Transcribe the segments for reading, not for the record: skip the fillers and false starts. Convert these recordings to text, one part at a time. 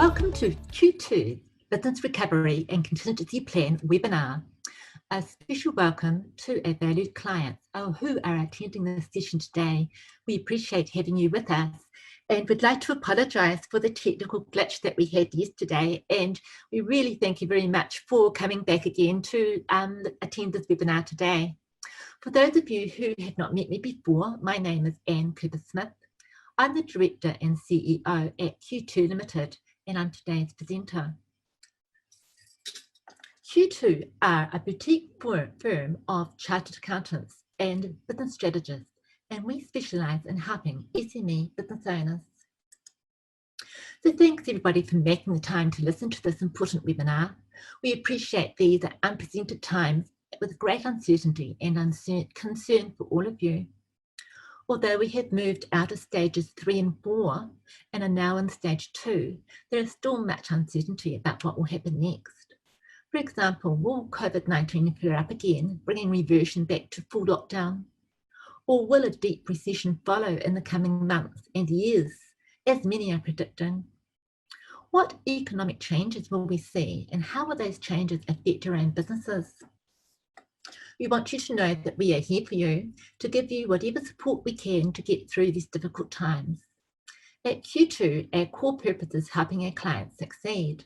Welcome to Q2 Business Recovery and Contingency Plan webinar. A special welcome to our valued clients who are attending this session today. We appreciate having you with us and would like to apologise for the technical glitch that we had yesterday, and we really thank you very much for coming back again to attend this webinar today. For those of you who have not met me before, my name is Anne Cooper-Smith. I'm the Director and CEO at Q2 Limited, and I'm today's presenter. Q2 are a boutique firm of chartered accountants and business strategists, and we specialise in helping SME business owners. So thanks everybody for making the time to listen to this important webinar. We appreciate these are unprecedented times with great uncertainty and concern for all of you. Although we have moved out of stages 3 and 4 and are now in stage 2, there is still much uncertainty about what will happen next. For example, will COVID-19 flare up again, bringing reversion back to full lockdown? Or will a deep recession follow in the coming months and years, as many are predicting? What economic changes will we see, and how will those changes affect our own businesses? We want you to know that we are here for you to give you whatever support we can to get through these difficult times. At Q2, our core purpose is helping our clients succeed.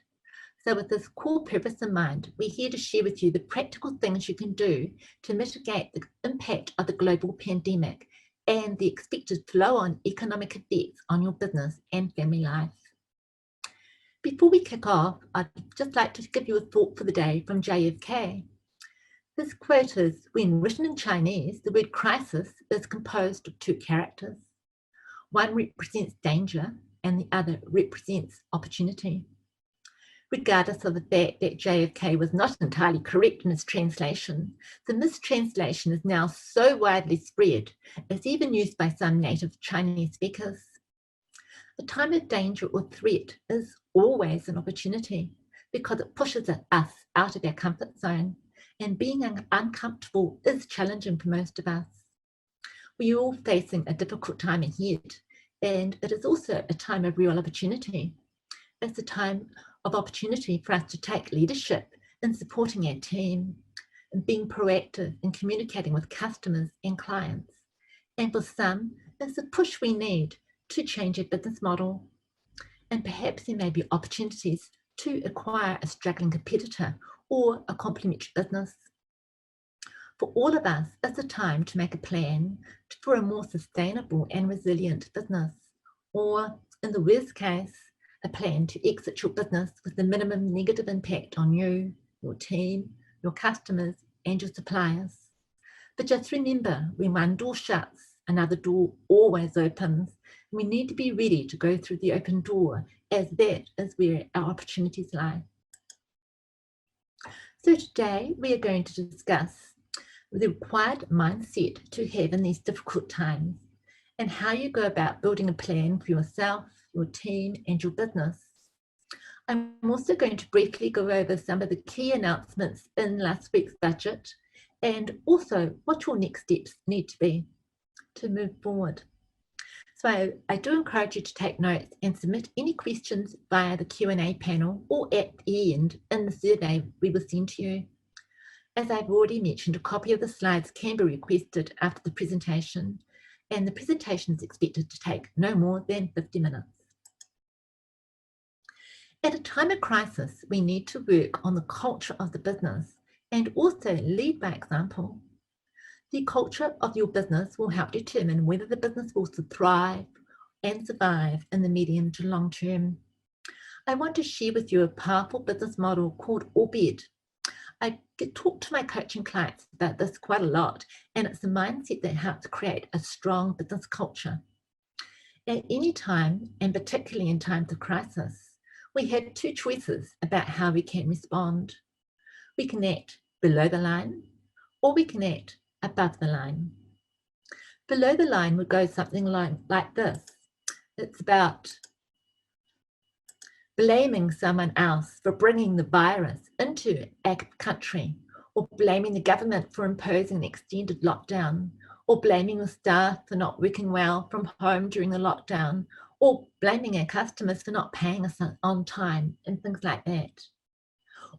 So with this core purpose in mind, we're here to share with you the practical things you can do to mitigate the impact of the global pandemic and the expected flow-on economic effects on your business and family life. Before we kick off, I'd just like to give you a thought for the day from JFK. This quote is, when written in Chinese, the word crisis is composed of 2 characters. One represents danger and the other represents opportunity. Regardless of the fact that JFK was not entirely correct in his translation, the mistranslation is now so widely spread, it's even used by some native Chinese speakers. A time of danger or threat is always an opportunity because it pushes us out of our comfort zone. And being uncomfortable is challenging for most of us. We are all facing a difficult time ahead, and it is also a time of real opportunity. It's a time of opportunity for us to take leadership in supporting our team and being proactive in communicating with customers and clients. And for some, it's the push we need to change our business model. And perhaps there may be opportunities to acquire a struggling competitor or a complementary business. For all of us, it's a time to make a plan for a more sustainable and resilient business, or in the worst case, a plan to exit your business with the minimum negative impact on you, your team, your customers, and your suppliers. But just remember, when one door shuts, another door always opens. We need to be ready to go through the open door, as that is where our opportunities lie. So today we are going to discuss the required mindset to have in these difficult times and how you go about building a plan for yourself, your team, and your business. I'm also going to briefly go over some of the key announcements in last week's budget and also what your next steps need to be to move forward. So I do encourage you to take notes and submit any questions via the Q&A panel or at the end in the survey we will send to you. As I've already mentioned, a copy of the slides can be requested after the presentation, and the presentation is expected to take no more than 50 minutes. At a time of crisis, we need to work on the culture of the business and also lead by example. The culture of your business will help determine whether the business will thrive and survive in the medium to long term. I want to share with you a powerful business model called ORBED. I talk to my coaching clients about this quite a lot, and it's a mindset that helps create a strong business culture. At any time, and particularly in times of crisis, we have 2 choices about how we can respond. We can act below the line, or we can act above the line. Below the line would go something like this. It's about blaming someone else for bringing the virus into our country, or blaming the government for imposing an extended lockdown, or blaming the staff for not working well from home during the lockdown, or blaming our customers for not paying us on time and things like that.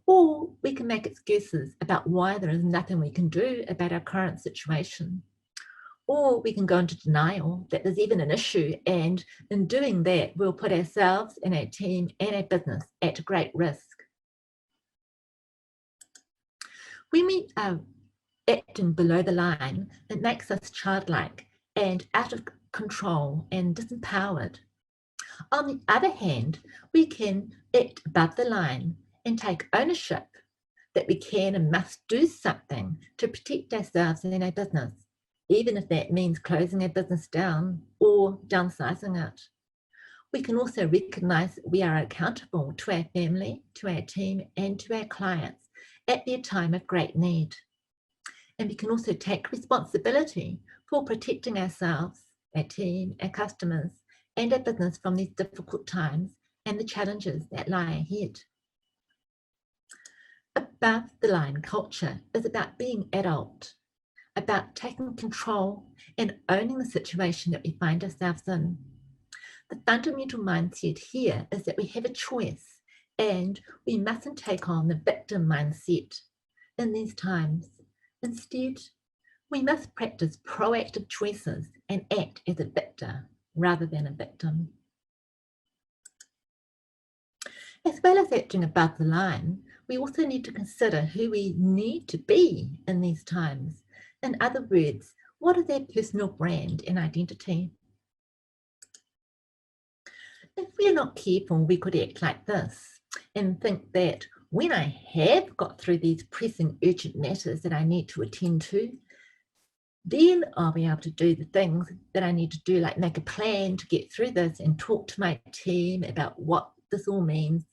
Or we can make excuses about why there is nothing we can do about our current situation. Or we can go into denial that there's even an issue, and in doing that, we'll put ourselves and our team and our business at great risk. When we are acting below the line, it makes us childlike and out of control and disempowered. On the other hand, we can act above the line and take ownership that we can and must do something to protect ourselves and our business, even if that means closing our business down or downsizing it. We can also recognize that we are accountable to our family, to our team, and to our clients at their time of great need. And we can also take responsibility for protecting ourselves, our team, our customers, and our business from these difficult times and the challenges that lie ahead. Above the line culture is about being adult, about taking control and owning the situation that we find ourselves in. The fundamental mindset here is that we have a choice and we mustn't take on the victim mindset in these times. Instead, we must practice proactive choices and act as a victor rather than a victim. As well as acting above the line, we also need to consider who we need to be in these times. In other words, what is our personal brand and identity? If we're not careful, we could act like this and think that when I have got through these pressing urgent matters that I need to attend to, then I'll be able to do the things that I need to do, like make a plan to get through this and talk to my team about what this all means,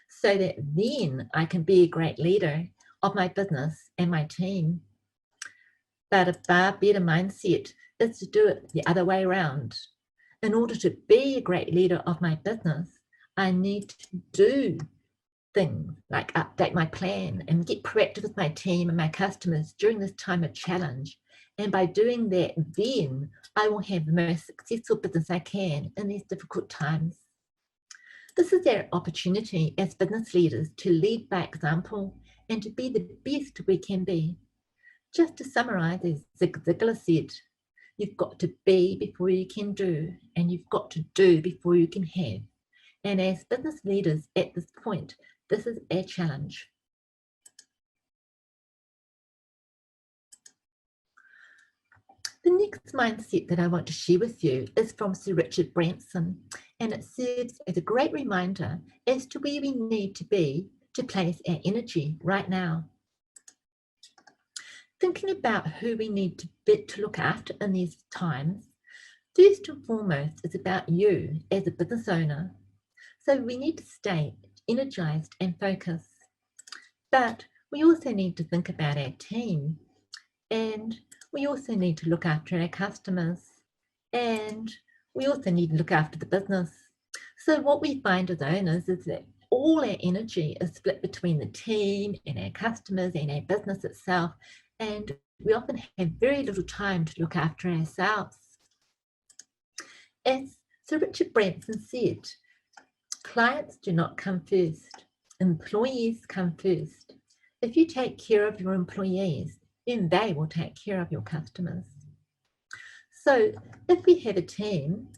so that then I can be a great leader of my business and my team. But a far better mindset is to do it the other way around. In order to be a great leader of my business, I need to do things like update my plan and get proactive with my team and my customers during this time of challenge. And by doing that, then I will have the most successful business I can in these difficult times. This is our opportunity as business leaders to lead by example and to be the best we can be. Just to summarize, as Zig Ziglar said, you've got to be before you can do, and you've got to do before you can have. And as business leaders at this point, this is our challenge. The next mindset that I want to share with you is from Sir Richard Branson, and it serves as a great reminder as to where we need to be to place our energy right now. Thinking about who we need to look after in these times, first and foremost, is about you as a business owner. So we need to stay energized and focused. But we also need to think about our team, and we also need to look after our customers, and we also need to look after the business. So what we find as owners is that all our energy is split between the team and our customers and our business itself, and we often have very little time to look after ourselves. As Sir Richard Branson said, clients do not come first, employees come first. If you take care of your employees, then they will take care of your customers. So if we have a team,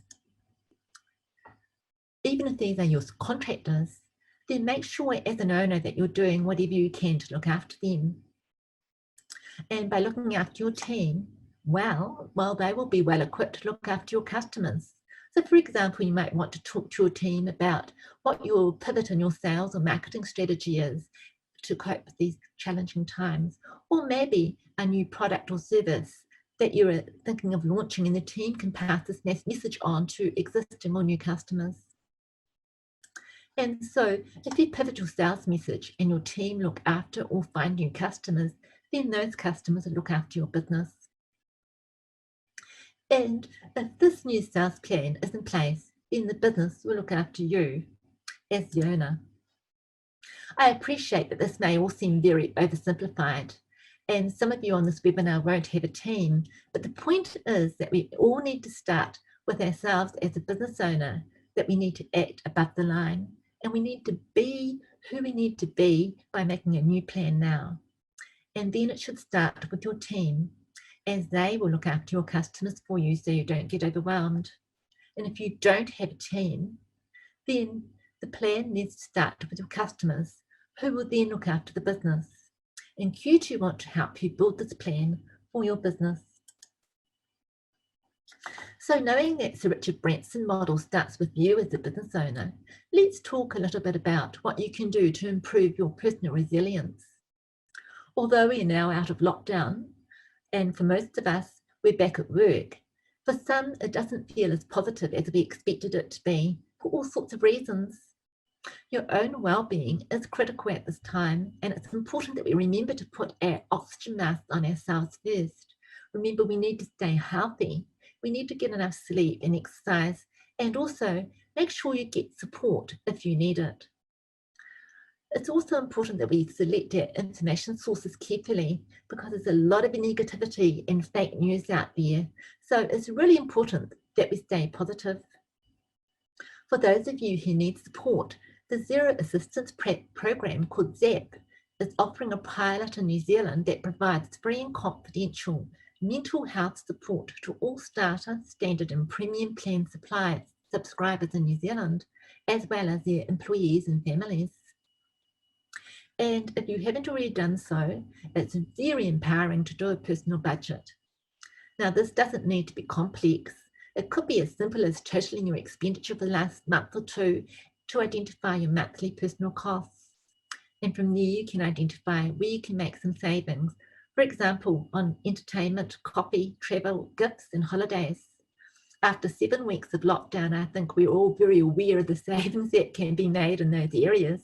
even if these are your contractors, then make sure as an owner that you're doing whatever you can to look after them. And by looking after your team, well, they will be well equipped to look after your customers. So for example, you might want to talk to your team about what your pivot in your sales or marketing strategy is to cope with these challenging times, or maybe a new product or service that you're thinking of launching, and the team can pass this message on to existing or new customers. And so if you pivot your sales message and your team look after or find new customers, then those customers will look after your business. And if this new sales plan is in place, then the business will look after you as the owner. I appreciate that this may all seem very oversimplified, and some of you on this webinar won't have a team, but the point is that we all need to start with ourselves as a business owner that we need to act above the line, and we need to be who we need to be by making a new plan now. And then it should start with your team, as they will look after your customers for you so you don't get overwhelmed. And if you don't have a team, then the plan needs to start with your customers, who will then look after the business. And Q2 want to help you build this plan for your business. So knowing that Sir Richard Branson model starts with you as a business owner, let's talk a little bit about what you can do to improve your personal resilience. Although we are now out of lockdown, and for most of us, we're back at work, for some, it doesn't feel as positive as we expected it to be for all sorts of reasons. Your own well-being is critical at this time, and it's important that we remember to put our oxygen mask on ourselves first. Remember, we need to stay healthy. We need to get enough sleep and exercise, and also make sure you get support if you need it. It's also important that we select our information sources carefully, because there's a lot of negativity and fake news out there. So it's really important that we stay positive. For those of you who need support, the Zero Assistance program called ZAP is offering a pilot in New Zealand that provides free and confidential mental health support to all starter, standard and premium plan subscribers in New Zealand, as well as their employees and families. And if you haven't already done so, it's very empowering to do a personal budget. Now, this doesn't need to be complex. It could be as simple as totaling your expenditure for the last month or two to identify your monthly personal costs. And from there, you can identify where you can make some savings. For example, on entertainment, coffee, travel, gifts, and holidays. After 7 weeks of lockdown, I think we're all very aware of the savings that can be made in those areas.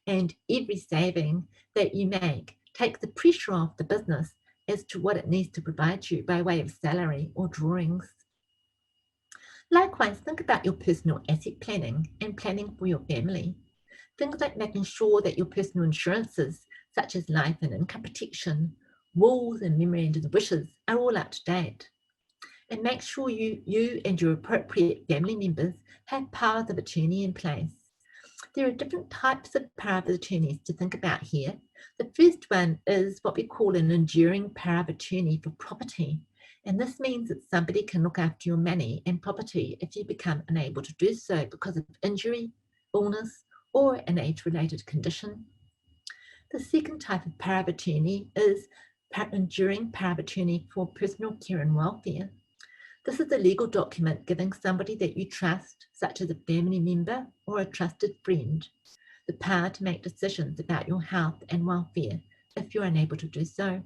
And every saving that you make takes the pressure off the business as to what it needs to provide you by way of salary or drawings. Likewise, think about your personal asset planning and planning for your family. Things like making sure that your personal insurances, such as life and income protection, wills and memorandums of wishes, are all up to date. And make sure you and your appropriate family members have powers of attorney in place. There are different types of power of attorneys to think about here. The first one is what we call an enduring power of attorney for property. And this means that somebody can look after your money and property if you become unable to do so because of injury, illness, or an age-related condition. The second type of power of attorney is enduring power of attorney for personal care and welfare. This is a legal document giving somebody that you trust, such as a family member or a trusted friend, the power to make decisions about your health and welfare if you're unable to do so.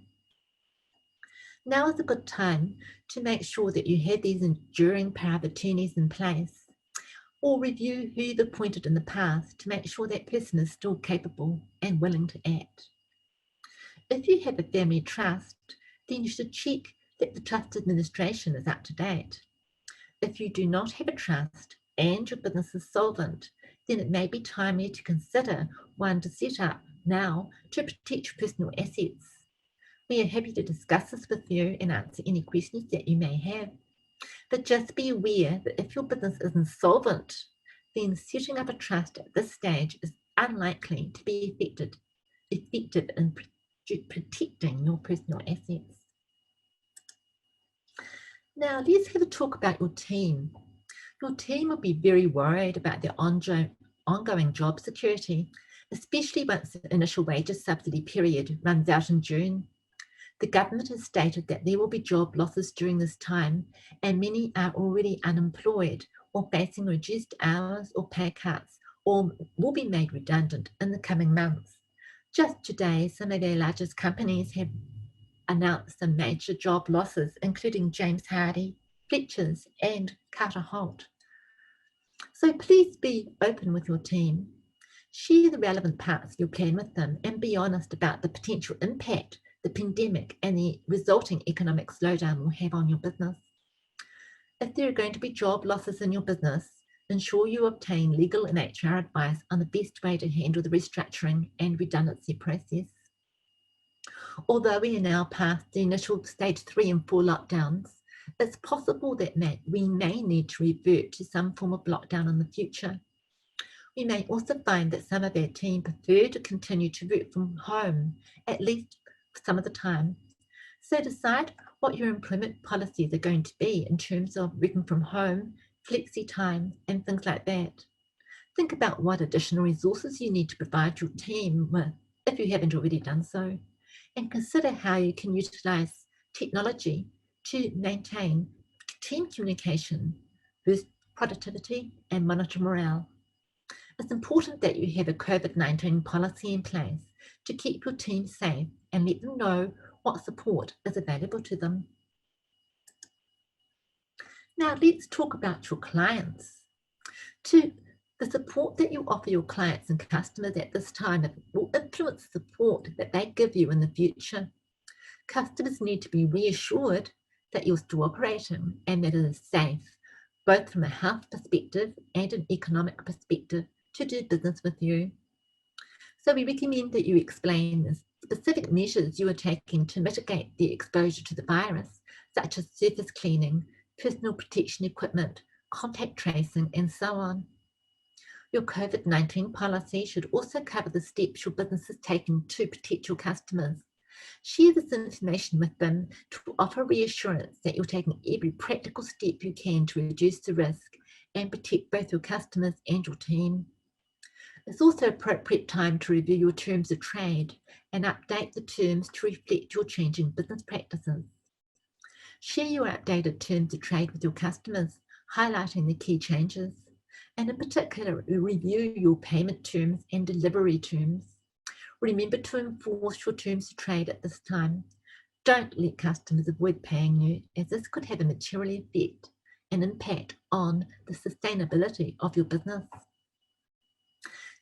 Now is a good time to make sure that you have these enduring power of attorneys in place, or review who you've appointed in the past to make sure that person is still capable and willing to act. If you have a family trust, then you should check that the trust administration is up to date. If you do not have a trust and your business is solvent, then it may be timely to consider one to set up now to protect your personal assets. We are happy to discuss this with you and answer any questions that you may have. But just be aware that if your business is insolvent, then setting up a trust at this stage is unlikely to be effective in protecting your personal assets. Now, let's have a talk about your team. Your team will be very worried about their ongoing job security, especially once the initial wages subsidy period runs out in June. The government has stated that there will be job losses during this time, and many are already unemployed or facing reduced hours or pay cuts, or will be made redundant in the coming months. Just today, some of our largest companies have announced some major job losses, including James Hardie, Fletchers, and Carter Holt. So please be open with your team. Share the relevant parts of your plan with them and be honest about the potential impact the pandemic and the resulting economic slowdown will have on your business. If there are going to be job losses in your business, ensure you obtain legal and HR advice on the best way to handle the restructuring and redundancy process. Although we are now past the initial stage 3 and 4 lockdowns, It's possible that we may need to revert to some form of lockdown in the future. We may also find that some of our team prefer to continue to work from home, at least for some of the time. So decide what your employment policies are going to be in terms of working from home, flexi time, and things like that. Think about what additional resources you need to provide your team with, if you haven't already done so, and consider how you can utilize technology to maintain team communication, boost productivity, and monitor morale. It's important that you have a COVID-19 policy in place to keep your team safe and let them know what support is available to them. Now let's talk about your clients. The support that you offer your clients and customers at this time will influence the support that they give you in the future. Customers need to be reassured that you're still operating and that it is safe, both from a health perspective and an economic perspective, to do business with you. So we recommend that you explain the specific measures you are taking to mitigate the exposure to the virus, such as surface cleaning, personal protection equipment, contact tracing, and so on. Your COVID-19 policy should also cover the steps your business is taking to protect your customers. Share this information with them to offer reassurance that you're taking every practical step you can to reduce the risk and protect both your customers and your team. It's also appropriate time to review your terms of trade and update the terms to reflect your changing business practices. Share your updated terms of trade with your customers, highlighting the key changes, and in particular, review your payment terms and delivery terms. Remember to enforce your terms of trade at this time. Don't let customers avoid paying you, as this could have a material effect and impact on the sustainability of your business.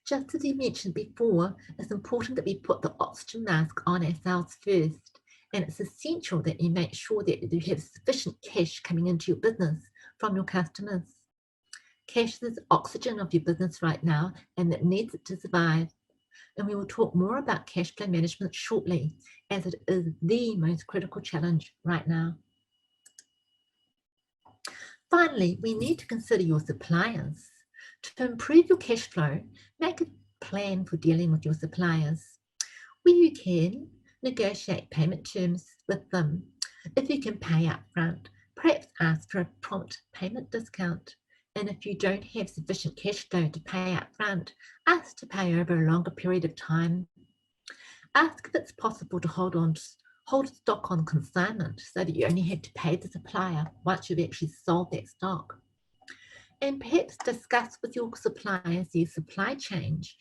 Just as we mentioned before, it's important that we put the oxygen mask on ourselves first, and it's essential that you make sure that you have sufficient cash coming into your business from your customers. Cash is the oxygen of your business right now, and it needs it to survive. And we will talk more about cash flow management shortly, as it is the most critical challenge right now. Finally, we need to consider your suppliers. To improve your cash flow, make a plan for dealing with your suppliers. Where you can, negotiate payment terms with them. If you can pay up front, perhaps ask for a prompt payment discount. And if you don't have sufficient cash flow to pay up front, ask to pay over a longer period of time. Ask if it's possible to hold stock on consignment so that you only have to pay the supplier once you've actually sold that stock. And perhaps discuss with your suppliers their supply chains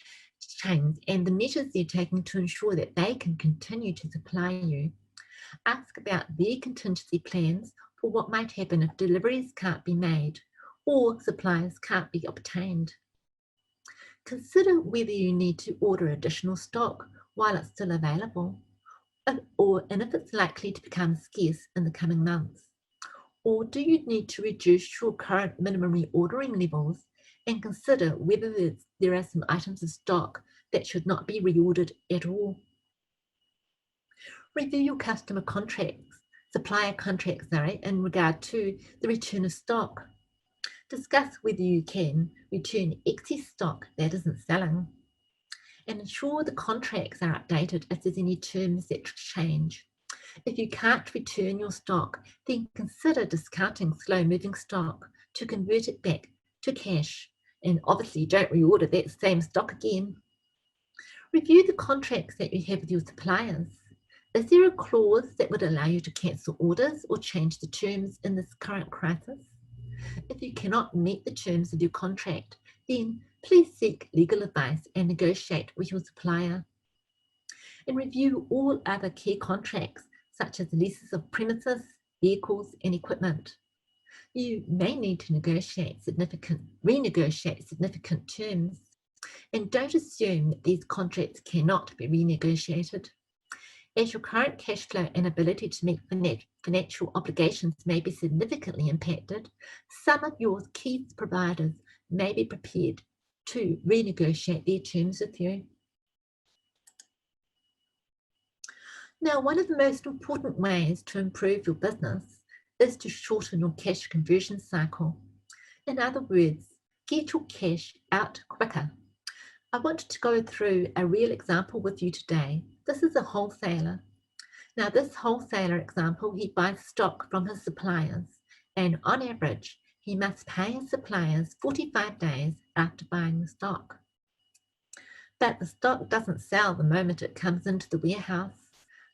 and the measures they're taking to ensure that they can continue to supply you. Ask about their contingency plans for what might happen if deliveries can't be made or supplies can't be obtained. Consider whether you need to order additional stock while it's still available, and if it's likely to become scarce in the coming months. Or do you need to reduce your current minimum reordering levels and consider whether there are some items of stock that should not be reordered at all? Review your supplier contracts, in regard to the return of stock. Discuss whether you can return excess stock that isn't selling, and ensure the contracts are updated if there's any terms that change. If you can't return your stock, then consider discounting slow-moving stock to convert it back to cash, and obviously don't reorder that same stock again. Review the contracts that you have with your suppliers. Is there a clause that would allow you to cancel orders or change the terms in this current crisis? If you cannot meet the terms of your contract, then please seek legal advice and negotiate with your supplier. And review all other key contracts, such as leases of premises, vehicles, and equipment. You may need to renegotiate significant terms, and don't assume that these contracts cannot be renegotiated. As your current cash flow and ability to meet financial obligations may be significantly impacted, some of your key providers may be prepared to renegotiate their terms with you. Now, one of the most important ways to improve your business is to shorten your cash conversion cycle. In other words, get your cash out quicker. I wanted to go through a real example with you today. This is a wholesaler. Now, this wholesaler example, he buys stock from his suppliers, and on average, he must pay his suppliers 45 days after buying the stock. But the stock doesn't sell the moment it comes into the warehouse.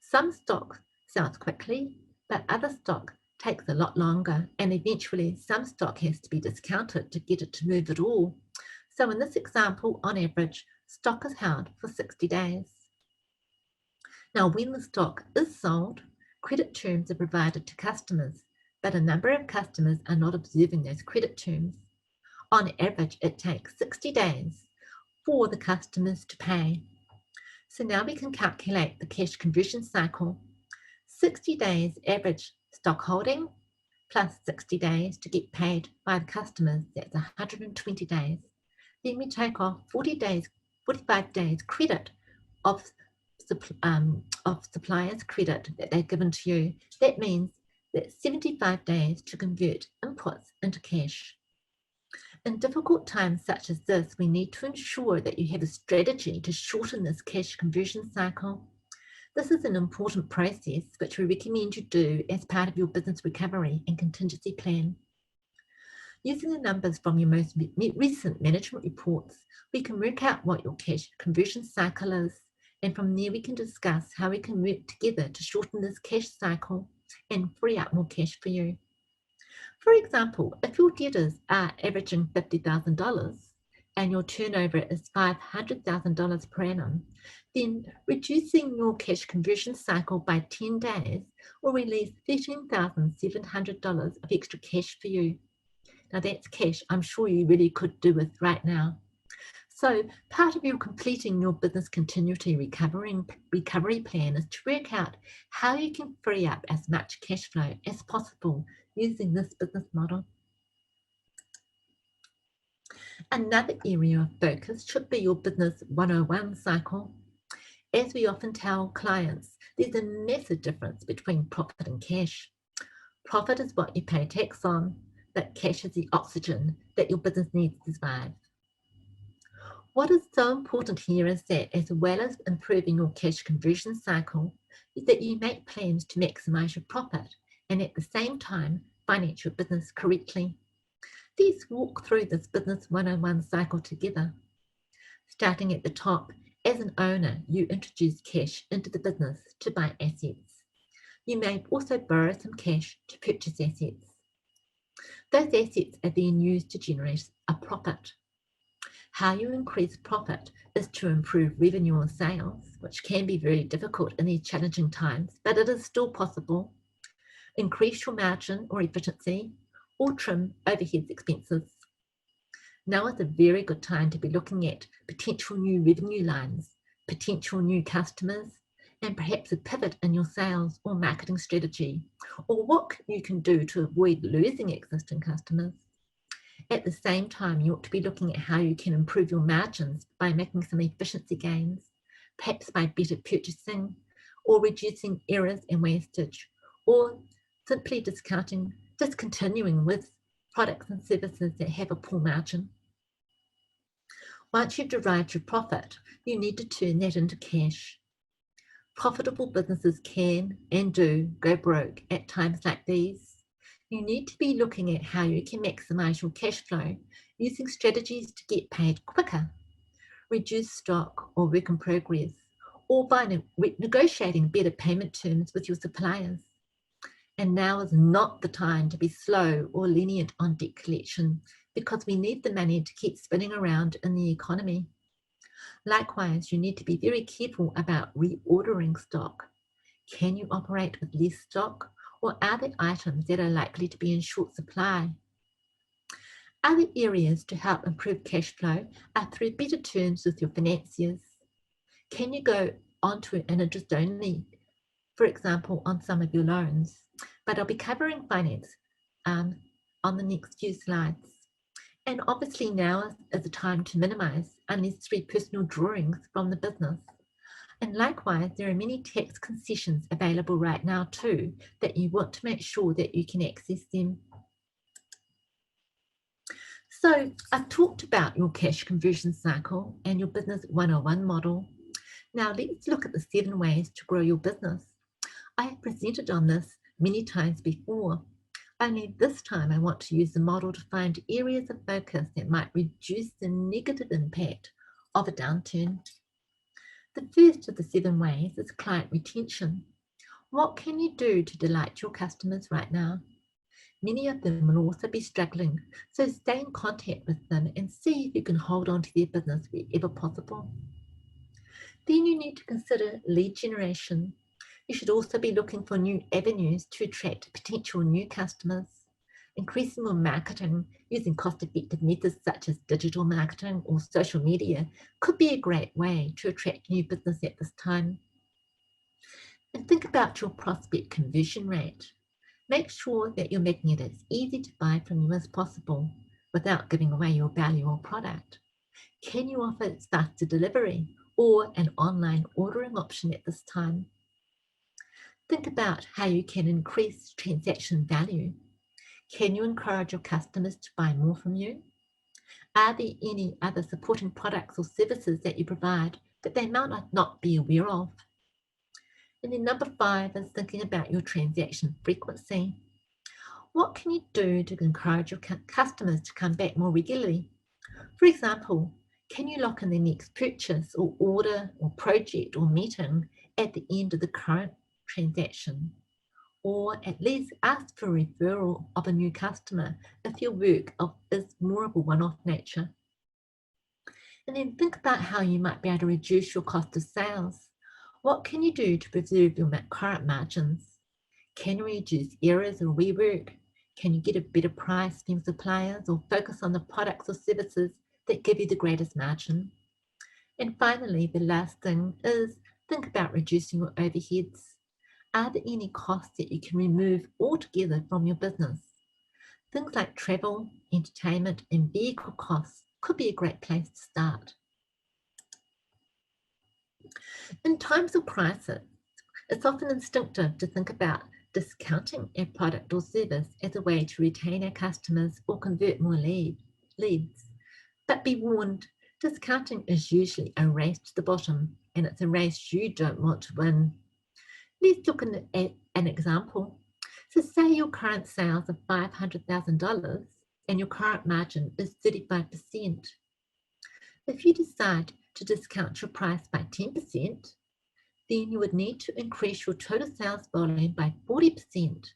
Some stock sells quickly, but other stock takes a lot longer, and eventually some stock has to be discounted to get it to move at all. So in this example, on average, stock is held for 60 days. Now, when the stock is sold, credit terms are provided to customers, but a number of customers are not observing those credit terms. On average, it takes 60 days for the customers to pay. So now we can calculate the cash conversion cycle. 60 days average stock holding plus 60 days to get paid by the customers, that's 120 days. Then we take off 45 days credit of suppliers' credit that they've given to you. That means that 75 days to convert inputs into cash. In difficult times such as this, we need to ensure that you have a strategy to shorten this cash conversion cycle. This is an important process which we recommend you do as part of your business recovery and contingency plan. Using the numbers from your most recent management reports, we can work out what your cash conversion cycle is, and from there we can discuss how we can work together to shorten this cash cycle and free up more cash for you. For example, if your debtors are averaging $50,000 and your turnover is $500,000 per annum, then reducing your cash conversion cycle by 10 days will release $13,700 of extra cash for you. Now that's cash I'm sure you really could do with right now. So part of your completing your business continuity recovery plan is to work out how you can free up as much cash flow as possible using this business model. Another area of focus should be your business 101 cycle. As we often tell clients, there's a massive difference between profit and cash. Profit is what you pay tax on, but cash is the oxygen that your business needs to survive. What is so important here is that as well as improving your cash conversion cycle, is that you make plans to maximize your profit and at the same time finance your business correctly. Let's walk through this business 101 cycle together. Starting at the top, as an owner, you introduce cash into the business to buy assets. You may also borrow some cash to purchase assets. Those assets are then used to generate a profit. How you increase profit is to improve revenue or sales, which can be very difficult in these challenging times, but it is still possible. Increase your margin or efficiency, or trim overhead expenses. Now is a very good time to be looking at potential new revenue lines, potential new customers, and perhaps a pivot in your sales or marketing strategy, or what you can do to avoid losing existing customers. At the same time, you ought to be looking at how you can improve your margins by making some efficiency gains, perhaps by better purchasing or reducing errors and wastage, or simply discontinuing with products and services that have a poor margin. Once you've derived your profit, you need to turn that into cash. Profitable businesses can and do go broke at times like these. You need to be looking at how you can maximize your cash flow using strategies to get paid quicker, reduce stock or work in progress, or by negotiating better payment terms with your suppliers. And now is not the time to be slow or lenient on debt collection because we need the money to keep spinning around in the economy. Likewise, you need to be very careful about reordering stock. Can you operate with less stock, or are there items that are likely to be in short supply? Other areas to help improve cash flow are through better terms with your financiers. Can you go onto an interest only, for example, on some of your loans? But I'll be covering finance on the next few slides. And obviously now is the time to minimise unnecessary personal drawings from the business. And likewise, there are many tax concessions available right now too, that you want to make sure that you can access them. So I've talked about your cash conversion cycle and your business 101 model. Now let's look at the 7 ways to grow your business. I have presented on this many times before, only this time I want to use the model to find areas of focus that might reduce the negative impact of a downturn. The first of the 7 ways is client retention. What can you do to delight your customers right now? Many of them will also be struggling, so stay in contact with them and see if you can hold on to their business wherever possible. Then you need to consider lead generation. You should also be looking for new avenues to attract potential new customers. Increasing your marketing using cost-effective methods such as digital marketing or social media could be a great way to attract new business at this time. And think about your prospect conversion rate. Make sure that you're making it as easy to buy from you as possible without giving away your value or product. Can you offer faster delivery or an online ordering option at this time? Think about how you can increase transaction value. Can you encourage your customers to buy more from you? Are there any other supporting products or services that you provide that they might not be aware of? And then number 5 is thinking about your transaction frequency. What can you do to encourage your customers to come back more regularly? For example, can you lock in their next purchase or order or project or meeting at the end of the current transaction? Or at least ask for a referral of a new customer if your work is more of a one-off nature. And then think about how you might be able to reduce your cost of sales. What can you do to preserve your current margins? Can you reduce errors or rework? Can you get a better price from suppliers or focus on the products or services that give you the greatest margin? And finally, the last thing is think about reducing your overheads. Are there any costs that you can remove altogether from your business? Things like travel, entertainment, and vehicle costs could be a great place to start. In times of crisis, it's often instinctive to think about discounting a product or service as a way to retain our customers or convert more leads. But be warned, discounting is usually a race to the bottom, and it's a race you don't want to win. Let's look at an example. So say your current sales are $500,000 and your current margin is 35%. If you decide to discount your price by 10%, then you would need to increase your total sales volume by 40%,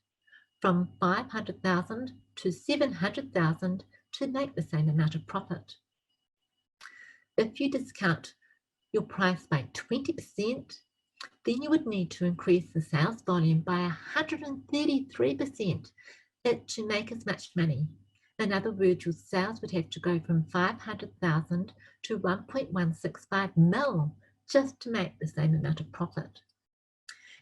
from 500,000 to 700,000 to make the same amount of profit. If you discount your price by 20%, then you would need to increase the sales volume by 133% to make as much money. In other words, your sales would have to go from 500,000 to 1.165 mil just to make the same amount of profit.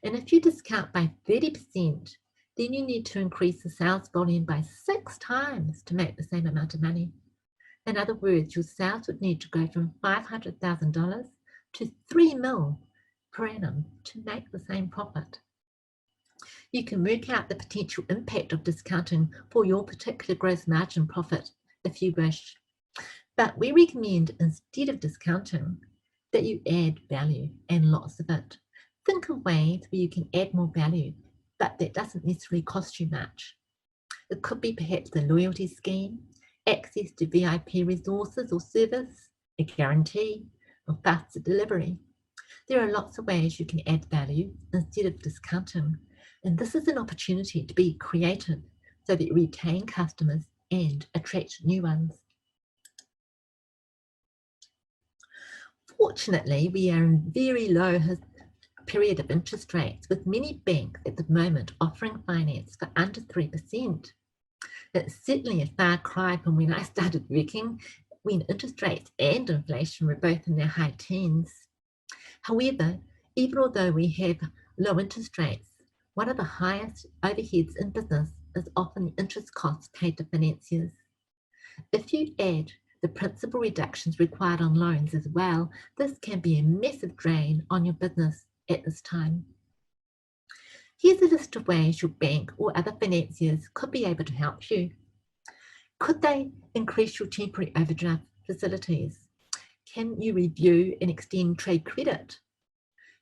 And if you discount by 30%, then you need to increase the sales volume by 6 times to make the same amount of money. In other words, your sales would need to go from $500,000 to 3 mil per annum to make the same profit. You can work out the potential impact of discounting for your particular gross margin profit if you wish. But we recommend, instead of discounting, that you add value, and lots of it. Think of ways where you can add more value, but that doesn't necessarily cost you much. It could be perhaps a loyalty scheme, access to VIP resources or service, a guarantee, or faster delivery. There are lots of ways you can add value instead of discounting, and this is an opportunity to be creative so that you retain customers and attract new ones. Fortunately, we are in very low period of interest rates, with many banks at the moment offering finance for under 3%. It's certainly a far cry from when I started working, when interest rates and inflation were both in their high teens. However, even although we have low interest rates, one of the highest overheads in business is often the interest costs paid to financiers. If you add the principal reductions required on loans as well, this can be a massive drain on your business at this time. Here's a list of ways your bank or other financiers could be able to help you. Could they increase your temporary overdraft facilities? Can you review and extend trade credit?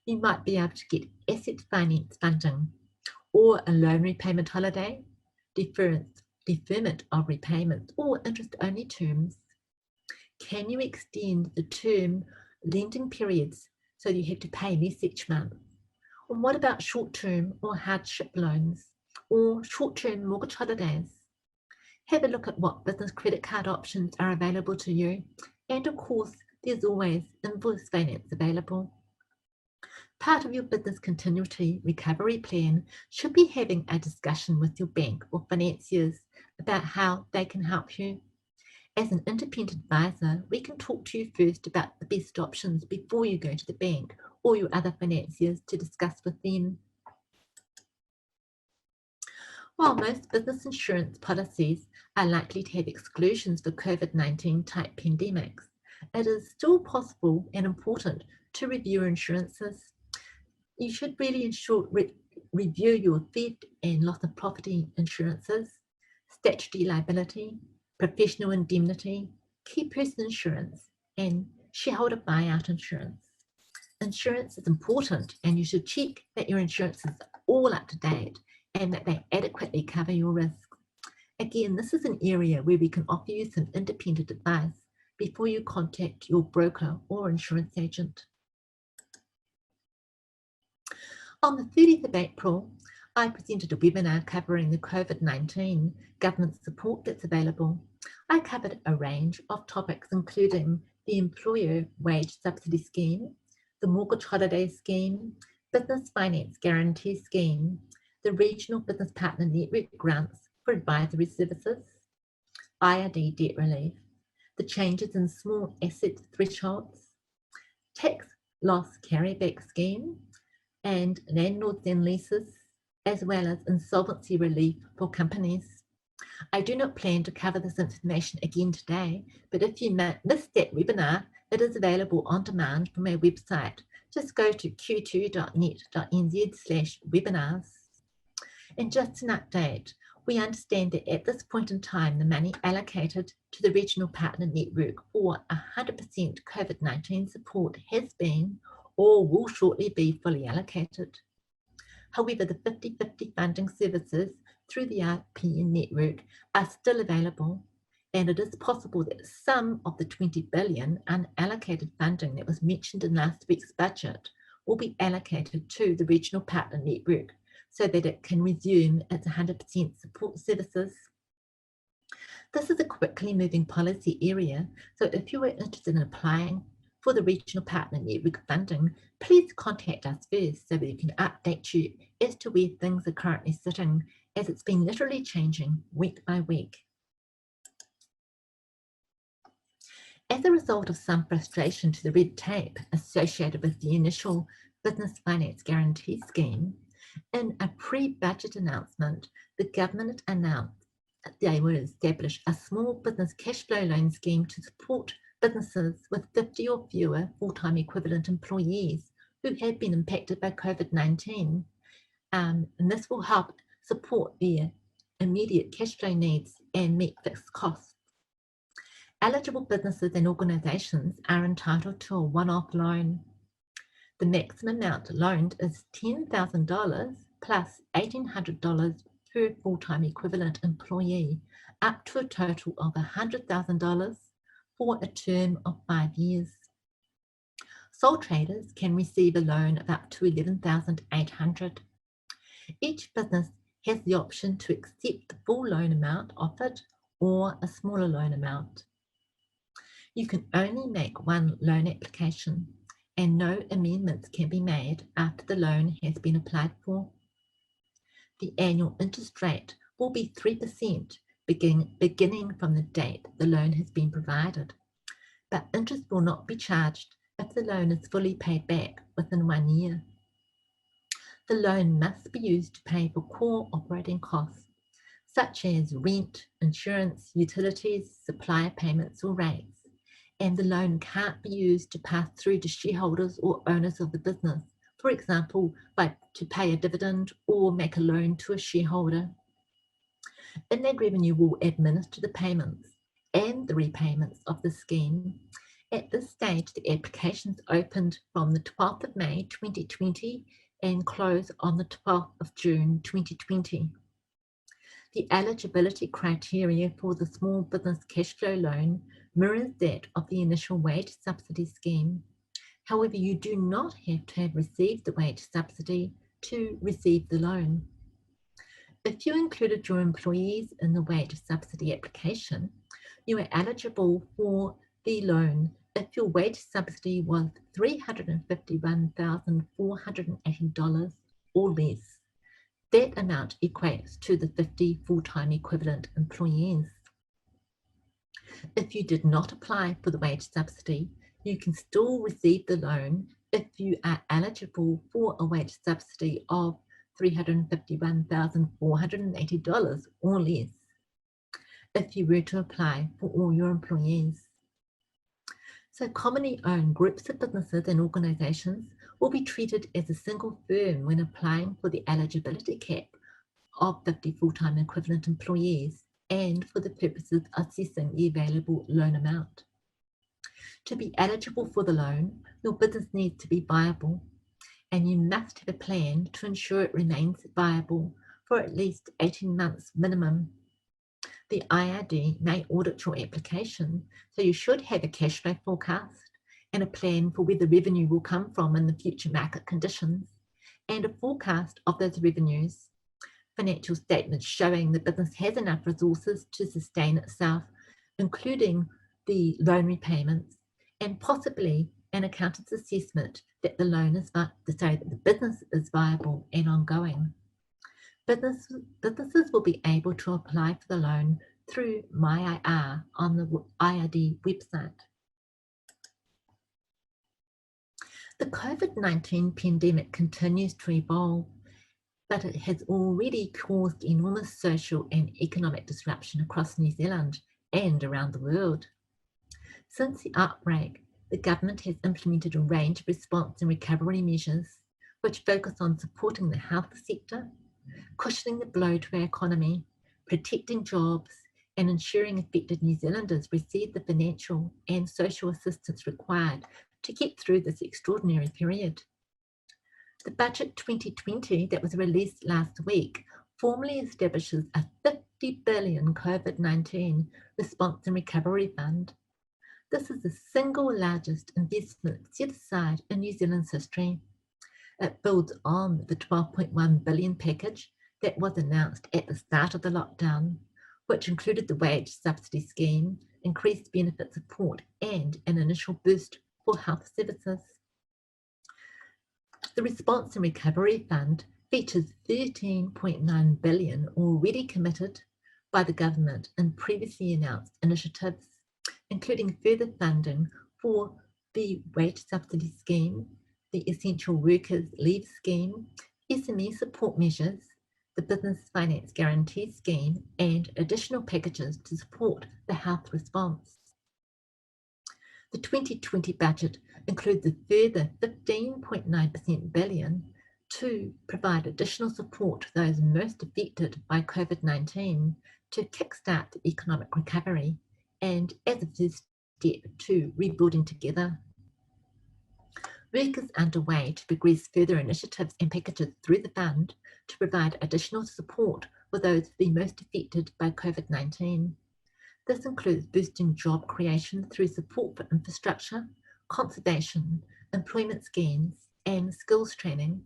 You might be able to get asset finance funding or a loan repayment holiday, deferment of repayment, or interest-only terms. Can you extend the term lending periods so you have to pay less each month? Or what about short-term or hardship loans or short-term mortgage holidays? Have a look at what business credit card options are available to you. And of course, there's always invoice finance available. Part of your business continuity recovery plan should be having a discussion with your bank or financiers about how they can help you. As an independent advisor, we can talk to you first about the best options before you go to the bank or your other financiers to discuss with them. While most business insurance policies are likely to have exclusions for COVID-19 type pandemics, it is still possible and important to review your insurances. You should really review your theft and loss of property insurances, statutory liability, professional indemnity, key person insurance, and shareholder buyout insurance. Insurance is important, and you should check that your insurances are all up to date and that they adequately cover your risks. Again, this is an area where we can offer you some independent advice before you contact your broker or insurance agent. On the 30th of April, I presented a webinar covering the COVID-19 government support that's available. I covered a range of topics, including the Employer Wage Subsidy Scheme, the Mortgage Holiday Scheme, Business Finance Guarantee Scheme, the Regional Business Partner Network Grants for Advisory Services, IRD Debt Relief, the changes in small asset thresholds, Tax Loss Carryback Scheme, and landlords and leases, as well as insolvency relief for companies. I do not plan to cover this information again today, but if you missed that webinar, it is available on demand from our website. Just go to q2.net.nz/webinars. And just an update, we understand that at this point in time, the money allocated to the Regional Partner Network for 100% COVID-19 support has been or will shortly be fully allocated. However, the 50/50 funding services through the RPN network are still available, and it is possible that some of the 20 billion unallocated funding that was mentioned in last week's budget will be allocated to the Regional Partner Network so that it can resume its 100% support services. This is a quickly moving policy area, so if you are interested in applying for the Regional Partner Network funding, please contact us first so we can update you as to where things are currently sitting, as it's been literally changing week by week. As a result of some frustration to the red tape associated with the initial Business Finance Guarantee Scheme, in a pre-budget announcement, the government announced that they would establish a small business cash flow loan scheme to support businesses with 50 or fewer full-time equivalent employees who have been impacted by COVID-19. And this will help support their immediate cash flow needs and meet fixed costs. Eligible businesses and organisations are entitled to a one-off loan. The maximum amount loaned is $10,000 plus $1,800 per full-time equivalent employee, up to a total of $100,000 for a term of 5 years. Sole traders can receive a loan of up to $11,800. Each business has the option to accept the full loan amount offered or a smaller loan amount. You can only make one loan application, and no amendments can be made after the loan has been applied for. The annual interest rate will be 3% beginning from the date the loan has been provided, but interest will not be charged if the loan is fully paid back within 1 year. The loan must be used to pay for core operating costs, such as rent, insurance, utilities, supplier payments or rates, and the loan can't be used to pass through to shareholders or owners of the business, for example, to pay a dividend or make a loan to a shareholder. Inland Revenue will administer the payments and the repayments of the scheme. At this stage, the applications opened from the 12th of May 2020 and close on the 12th of June 2020. The eligibility criteria for the small business cash flow loan mirrors that of the initial wage subsidy scheme. However, you do not have to have received the wage subsidy to receive the loan. If you included your employees in the wage subsidy application, you are eligible for the loan if your wage subsidy was $351,480 or less. That amount equates to the 50 full-time equivalent employees. If you did not apply for the wage subsidy, you can still receive the loan if you are eligible for a wage subsidy of $351,480 or less, if you were to apply for all your employees. So commonly owned groups of businesses and organisations will be treated as a single firm when applying for the eligibility cap of 50 full-time equivalent employees and for the purposes of assessing the available loan amount. To be eligible for the loan, your business needs to be viable, and you must have a plan to ensure it remains viable for at least 18 months minimum. The IRD may audit your application, so you should have a cash flow forecast and a plan for where the revenue will come from in the future market conditions, and a forecast of those revenues. Financial statements showing the business has enough resources to sustain itself, including the loan repayments, and possibly an accountant's assessment that the loan is to say that the business is viable and ongoing. Businesses will be able to apply for the loan through MyIR on the IRD website. The COVID-19 pandemic continues to evolve, but it has already caused enormous social and economic disruption across New Zealand and around the world. Since the outbreak, the government has implemented a range of response and recovery measures which focus on supporting the health sector, cushioning the blow to our economy, protecting jobs, and ensuring affected New Zealanders receive the financial and social assistance required to get through this extraordinary period. The Budget 2020 that was released last week formally establishes a $50 billion COVID-19 response and recovery fund. This is the single largest investment set aside in New Zealand's history. It builds on the $12.1 billion package that was announced at the start of the lockdown, which included the wage subsidy scheme, increased benefit support, and an initial boost for health services. The Response and Recovery Fund features $13.9 billion already committed by the government in previously announced initiatives, including further funding for the wage subsidy scheme, the Essential Workers Leave Scheme, SME support measures, the Business Finance Guarantee Scheme, and additional packages to support the health response. The 2020 budget includes a further 15.9% billion to provide additional support to those most affected by COVID-19 to kickstart the economic recovery and as a first step to rebuilding together. Work is underway to progress further initiatives and packages through the fund to provide additional support for those the most affected by COVID-19. This includes boosting job creation through support for infrastructure, conservation, employment schemes, and skills training.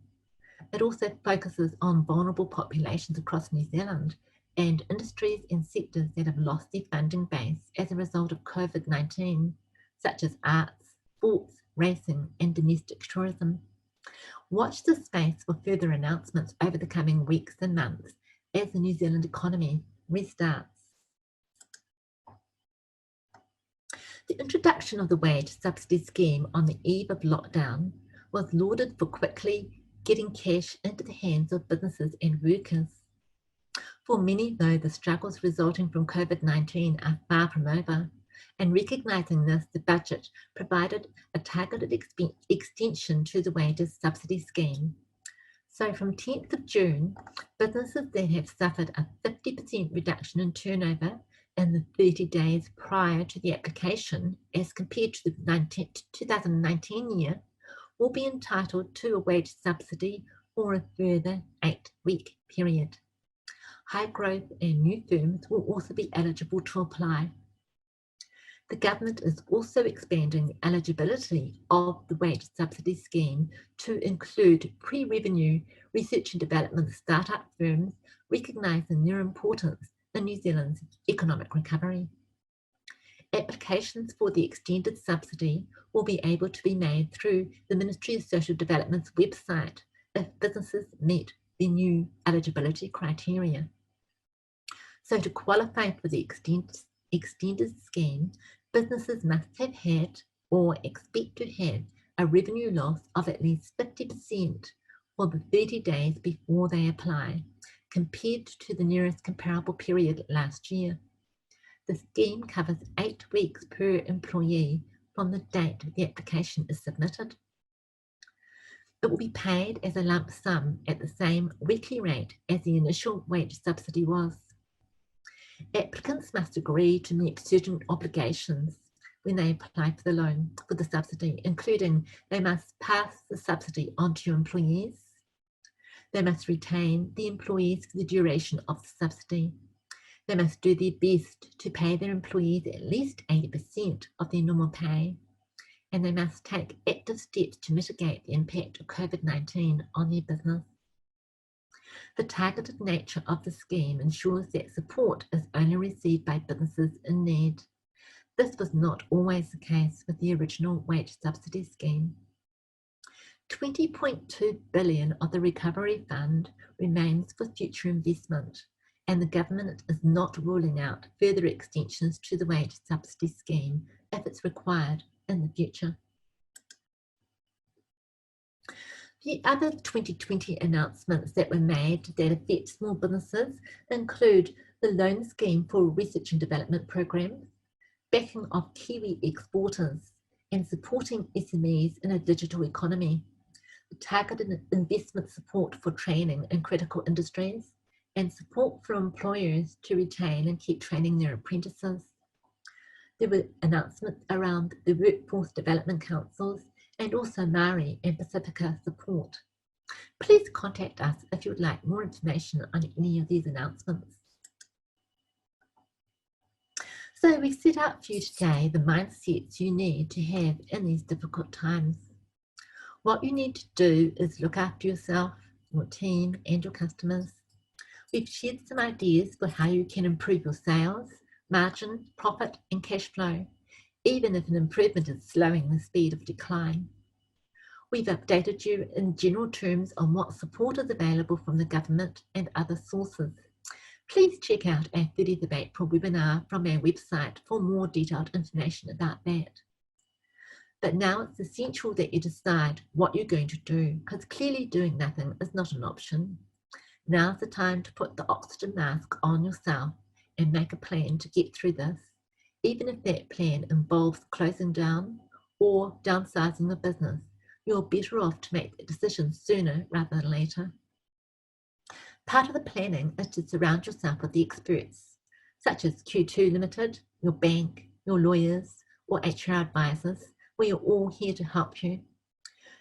It also focuses on vulnerable populations across New Zealand and industries and sectors that have lost their funding base as a result of COVID-19, such as arts, sports, racing, and domestic tourism. Watch this space for further announcements over the coming weeks and months as the New Zealand economy restarts. The introduction of the wage subsidy scheme on the eve of lockdown was lauded for quickly getting cash into the hands of businesses and workers. For many, though, the struggles resulting from COVID-19 are far from over, and recognising this, the budget provided a targeted extension to the wages subsidy scheme. So from 10th of June, businesses that have suffered a 50% reduction in turnover in the 30 days prior to the application as compared to the 2019 year will be entitled to a wage subsidy for a further 8-week period. High growth and new firms will also be eligible to apply. The government is also expanding eligibility of the wage subsidy scheme to include pre-revenue research and development startup firms, recognising their importance in New Zealand's economic recovery. Applications for the extended subsidy will be able to be made through the Ministry of Social Development's website if businesses meet the new eligibility criteria. So to qualify for the extended scheme, businesses must have had or expect to have a revenue loss of at least 50% for the 30 days before they apply, compared to the nearest comparable period last year. The scheme covers 8 weeks per employee from the date the application is submitted. It will be paid as a lump sum at the same weekly rate as the initial wage subsidy was. Applicants must agree to meet certain obligations when they apply for the loan for the subsidy, including they must pass the subsidy on to employees, they must retain the employees for the duration of the subsidy, they must do their best to pay their employees at least 80% of their normal pay, and they must take active steps to mitigate the impact of COVID-19 on their business. The targeted nature of the scheme ensures that support is only received by businesses in need. This was not always the case with the original wage subsidy scheme. 20.2 billion of the recovery fund remains for future investment, and the government is not ruling out further extensions to the wage subsidy scheme if it's required in the future. The other 2020 announcements that were made that affect small businesses include the loan scheme for research and development programs, backing of Kiwi exporters, and supporting SMEs in a digital economy, targeted investment support for training in critical industries, and support for employers to retain and keep training their apprentices. There were announcements around the workforce development councils and also Māori and Pacifica support. Please contact us if you would like more information on any of these announcements. So we set out for you today the mindsets you need to have in these difficult times. What you need to do is look after yourself, your team and your customers. We've shared some ideas for how you can improve your sales, margin, profit and cash flow, even if an improvement is slowing the speed of decline. We've updated you in general terms on what support is available from the government and other sources. Please check out our 30th of April webinar from our website for more detailed information about that. But now it's essential that you decide what you're going to do, because clearly doing nothing is not an option. Now's the time to put the oxygen mask on yourself and make a plan to get through this, even if that plan involves closing down or downsizing the business. You're better off to make that decision sooner rather than later. Part of the planning is to surround yourself with the experts, such as Q2 Limited, your bank, your lawyers, or HR advisors. We are all here to help you.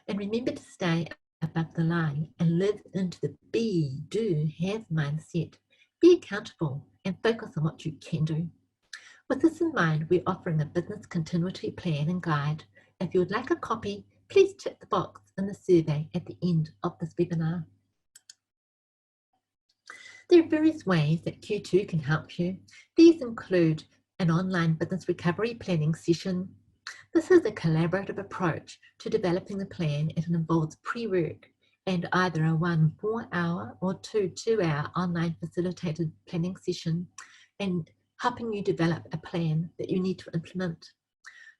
And remember to stay above the line and live into the be, do, have mindset. Be accountable and focus on what you can do. With this in mind, we're offering a business continuity plan and guide. If you would like a copy, please tick the box in the survey at the end of this webinar. There are various ways that Q2 can help you. These include an online business recovery planning session. This is a collaborative approach to developing the plan, and it involves pre-work and either a 1 4-hour or 2 2-hour online facilitated planning session and helping you develop a plan that you need to implement.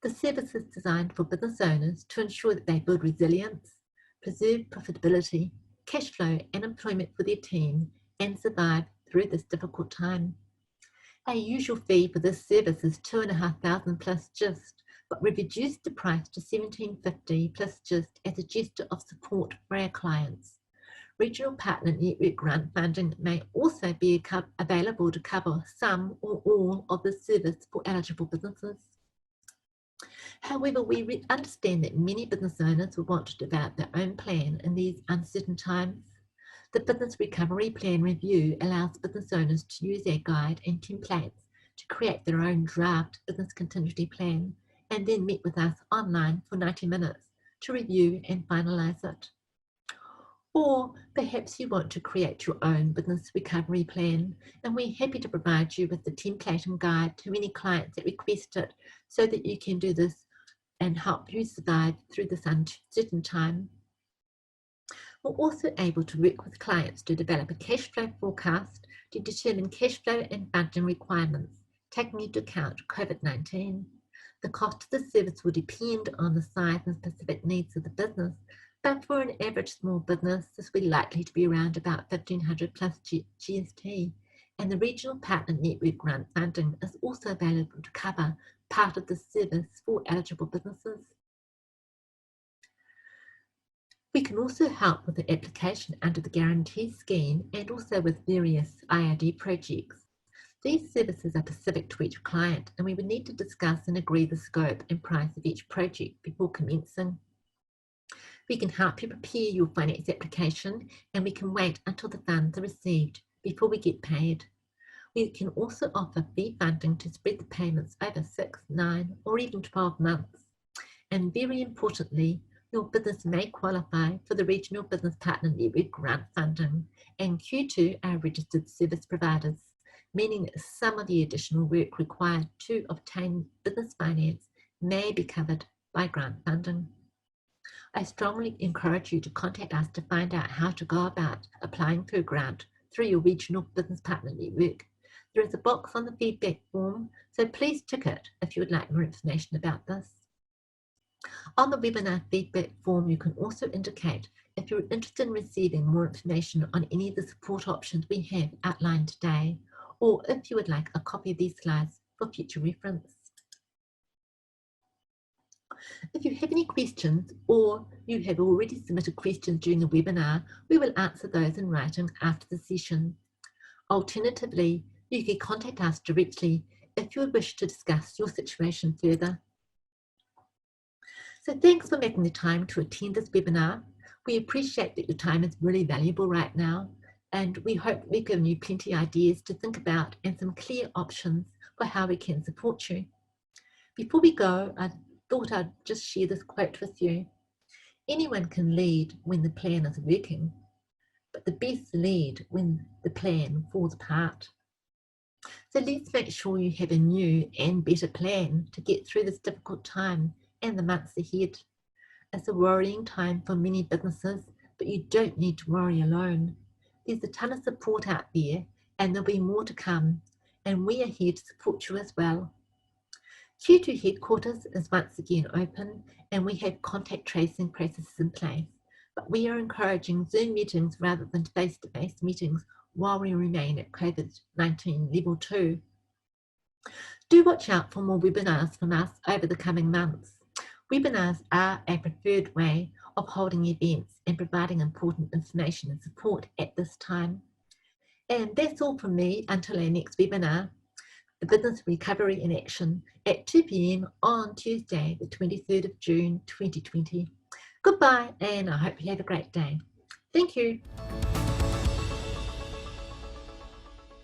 The service is designed for business owners to ensure that they build resilience, preserve profitability, cash flow and employment for their team and survive through this difficult time. Our usual fee for this service is $2,500 plus GIST, but we've reduced the price to $1,750 plus GIST as a gesture of support for our clients. Regional Partner Network grant funding may also be available to cover some or all of the service for eligible businesses. However, we understand that many business owners will want to develop their own plan in these uncertain times. The Business Recovery Plan Review allows business owners to use our guide and templates to create their own draft business contingency plan and then meet with us online for 90 minutes to review and finalise it. Or perhaps you want to create your own business recovery plan, and we're happy to provide you with the template and guide to any clients that request it so that you can do this and help you survive through this uncertain time. We're also able to work with clients to develop a cash flow forecast to determine cash flow and funding requirements, taking into account COVID-19. The cost of the service will depend on the size and specific needs of the business, but for an average small business, this will be likely to be around about $1,500 plus GST, and the Regional Partner Network grant funding is also available to cover part of the service for eligible businesses. We can also help with the application under the Guarantee Scheme and also with various IRD projects. These services are specific to each client, and we would need to discuss and agree the scope and price of each project before commencing. We can help you prepare your finance application, and we can wait until the funds are received before we get paid. We can also offer fee funding to spread the payments over 6, 9, or even 12 months. And very importantly, your business may qualify for the Regional Business Partner Network grant funding, and Q2 are registered service providers, meaning that some of the additional work required to obtain business finance may be covered by grant funding. I strongly encourage you to contact us to find out how to go about applying for a grant through your Regional Business Partner Network. There is a box on the feedback form, so please tick it if you would like more information about this. On the webinar feedback form, you can also indicate if you're interested in receiving more information on any of the support options we have outlined today, or if you would like a copy of these slides for future reference. If you have any questions, or you have already submitted questions during the webinar, we will answer those in writing after the session. Alternatively, you can contact us directly if you wish to discuss your situation further. So thanks for making the time to attend this webinar. We appreciate that your time is really valuable right now, and we hope we've given you plenty of ideas to think about and some clear options for how we can support you. Before we go, I thought I'd just share this quote with you. Anyone can lead when the plan is working, but the best lead when the plan falls apart. So let's make sure you have a new and better plan to get through this difficult time and the months ahead. It's a worrying time for many businesses, but you don't need to worry alone. There's a ton of support out there, and there'll be more to come, and we are here to support you as well. Q2 headquarters is once again open, and we have contact tracing processes in place, but we are encouraging Zoom meetings rather than face-to-face meetings while we remain at COVID-19 level 2. Do watch out for more webinars from us over the coming months. Webinars are a preferred way of holding events and providing important information and support at this time. And that's all from me until our next webinar, the Business Recovery in Action, at 2 p.m. on Tuesday, the 23rd of June 2020. Goodbye, and I hope you have a great day. Thank you.